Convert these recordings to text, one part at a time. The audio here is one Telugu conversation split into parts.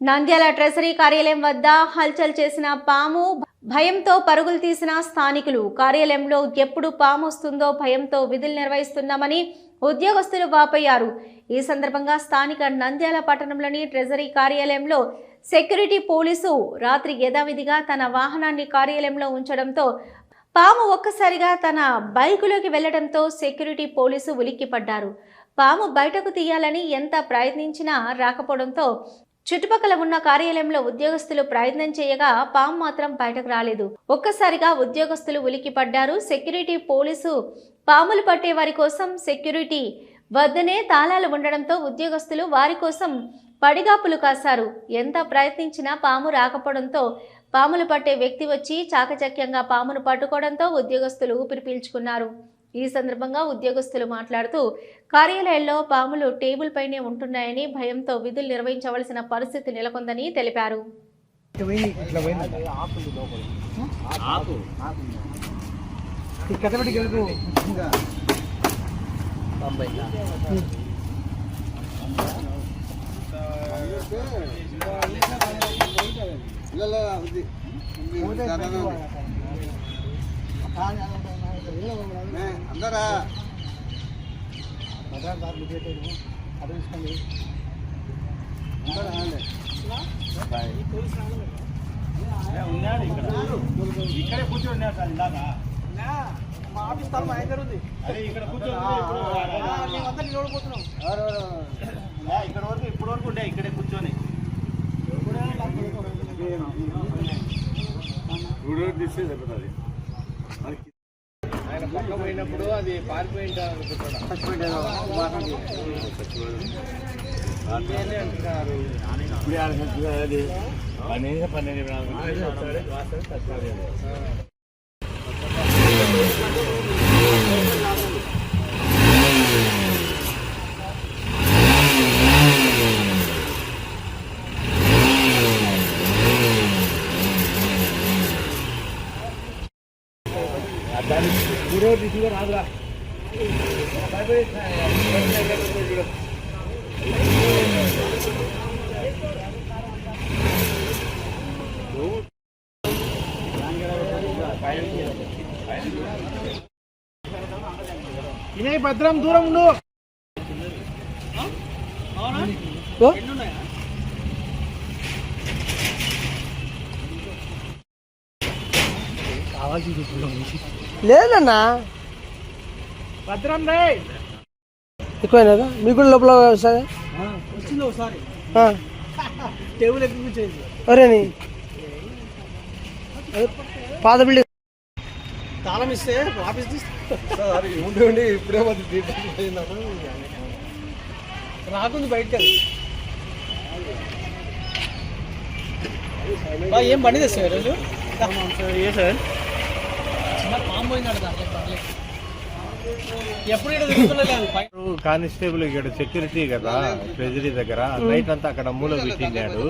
నంద్యాల ట్రెజరీ కార్యాలయం వద్ద హల్చల్ చేసిన పాము, భయంతో పరుగులు తీసిన స్థానికులు. కార్యాలయంలో ఎప్పుడు పాము వస్తుందో భయంతో విధులు నిర్వహిస్తున్నామని ఉద్యోగస్తులు వాపోయారు. ఈ సందర్భంగా స్థానిక నంద్యాల పట్టణంలోని ట్రెజరీ కార్యాలయంలో సెక్యూరిటీ పోలీసు రాత్రి యథావిధిగా తన వాహనాన్ని కార్యాలయంలో ఉంచడంతో పాము ఒక్కసారిగా తన బైకులోకి వెళ్లడంతో సెక్యూరిటీ పోలీసు ఉలిక్కిపడ్డారు. పాము బయటకు తీయాలని ఎంత ప్రయత్నించినా రాకపోవడంతో చుట్టుపక్కల ఉన్న కార్యాలయంలో ఉద్యోగస్తులు ప్రయత్నం చేయగా పాము మాత్రం బయటకు రాలేదు. ఒక్కసారిగా ఉద్యోగస్తులు ఉలిక్కిపడ్డారు. సెక్యూరిటీ పోలీసు పాములు పట్టే వారి కోసం సెక్యూరిటీ వద్దనే తాళాలు ఉండడంతో ఉద్యోగస్తులు వారి కోసం పడిగాపులు కాశారు. ఎంత ప్రయత్నించినా పాము రాకపోవడంతో పాములు పట్టే వ్యక్తి వచ్చి చాకచక్యంగా పామును పట్టుకోవడంతో ఉద్యోగస్తులు ఊపిరి పీల్చుకున్నారు. ఈ సందర్భంగా ఉద్యోగస్తులు మాట్లాడుతూ కార్యాలయంలో పాములు టేబుల్ పైనే ఉంటున్నాయని, భయంతో విధులు నిర్వహించవలసిన పరిస్థితి నెలకొందని తెలిపారు. అందరా ఇక్కడే కూర్చోండి సార్. ఇందాక మా ఆఫీస్ స్థలం ఆయన ఉంది. అదే ఇక్కడ కూర్చోండి. ఇక్కడ వరకు ఇప్పటి వరకు ఉండే ఇక్కడే కూర్చొని చెప్తుంది. ఆయన పక్క పోయినప్పుడు అది పారిపోయింది రాదురా. వినయ్ భద్రం దూరం ఉండు. లేదన్నా భద్రం రే ఎక్కువైనా మీకు కూడా లోపల వస్తుంది. వచ్చింది ఒకసారి టేబుల్ ఎక్కి కూర్చోయింది. ఒరేని పాత బిల్డింగ్ తాళం ఇస్తే ఆఫీస్ ఉండి ఇప్పుడే రాకుంది బయటకి. ఏం బండి తెస్తాయి రోజు ఏ సార్ పాము పోయిందంట. కానిస్టేబుల్ ఇక్కడ సెక్యూరిటీ కదా ట్రెజరీ దగ్గర నైట్ అంతా అక్కడ మూల పెట్టినాడు.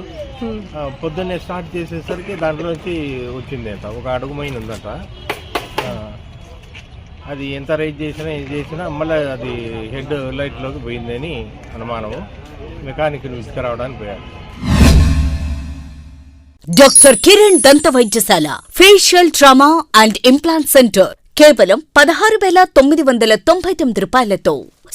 పొద్దున్నే స్టార్ట్ చేసేసరికి దాంట్లోంచి వచ్చింది అంట, ఒక అడుగుమైన ఉందట. అది ఎంత రైజ్ చేసినా ఏం చేసినా మళ్ళీ అది హెడ్ లైట్లోకి పోయిందని అనుమానము. మెకానిక్ని తీసుకురావడానికి పోయాడు. డాక్టర్ కిరణ్ దంత వైద్యశాల facial trauma and implant centre కేవలం 16,999 రూపాయలతో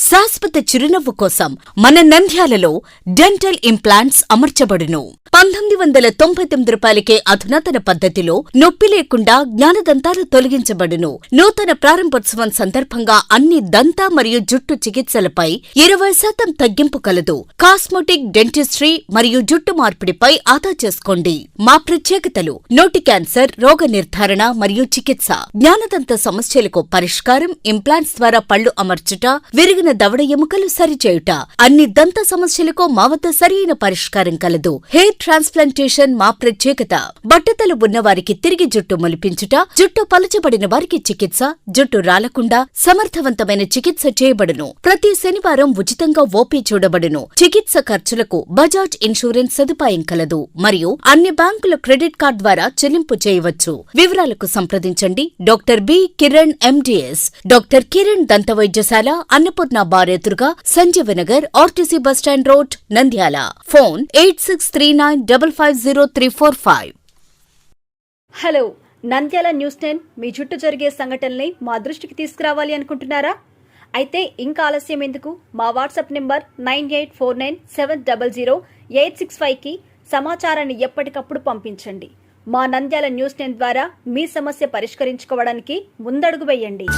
శాశ్వత చిరునవ్వు కోసం మన నంద్యాలలో డెంటల్ ఇంప్లాంట్స్ అమర్చబడును. 1999 రూపాయలకే అధునాతన పద్ధతిలో నొప్పి లేకుండా జ్ఞానదంతాలు తొలగించబడును. నూతన ప్రారంభోత్సవం సందర్భంగా అన్ని దంత మరియు జుట్టు చికిత్సలపై 20% తగ్గింపు కలదు. కాస్మెటిక్, డెంటిస్ట్రీ మరియు జుట్టు మార్పిడిపై ఆదా చేసుకోండి. మా ప్రత్యేకతలు: నోటి క్యాన్సర్, రోగ నిర్ధారణ మరియు చికిత్స, జ్ఞానదంత సమస్యలకు పరిష్కారం, ఇంప్లాంట్స్ ద్వారా పళ్లు అమర్చుట, విరిగిన దవడ ఎముకలు సరిచేయుట, అన్ని దంత సమస్యలకు మా వద్ద సరైన పరిష్కారం కలదు. హెయిర్ ట్రాన్స్ప్లాంటేషన్ మా ప్రత్యేకత. బట్టతలు ఉన్నవారికి తిరిగి జుట్టు మొలిపించుట, జుట్టు పలచబడిన వారికి చికిత్స, జుట్టు రాలకుండా సమర్థవంతమైన చికిత్స చేయబడును. ప్రతి శనివారం ఉచితంగా ఓపీ చూడబడును. చికిత్స ఖర్చులకు బజాజ్ ఇన్సూరెన్స్ సదుపాయం కలదు మరియు అన్ని బ్యాంకుల క్రెడిట్ కార్డ్ ద్వారా చెల్లింపు చేయవచ్చు. వివరాలకు సంప్రదించండి doctor B Kiran MDS, doctor Kiran దంత వైద్యశాల, అన్నపూర్ణ కృష్ణా బార్ ఎదురుగా Sanjeevanagar RTC bus stand road Nandyal. Phone 8639550345. Hello, Nandyal news 10 మీ చుట్టూ జరిగే సంఘటనల్ని మా దృష్టికి తీసుకురావాలి అనుకుంటున్నారా? అయితే ఇంకా ఆలస్యం ఎందుకు? మా వాట్సాప్ నెంబర్ 9849700865కి సమాచారాన్ని ఎప్పటికప్పుడు పంపించండి. మా నంద్యాల న్యూస్ 10 ద్వారా మీ సమస్య పరిష్కరించుకోవడానికి ముందడుగు వేయండి.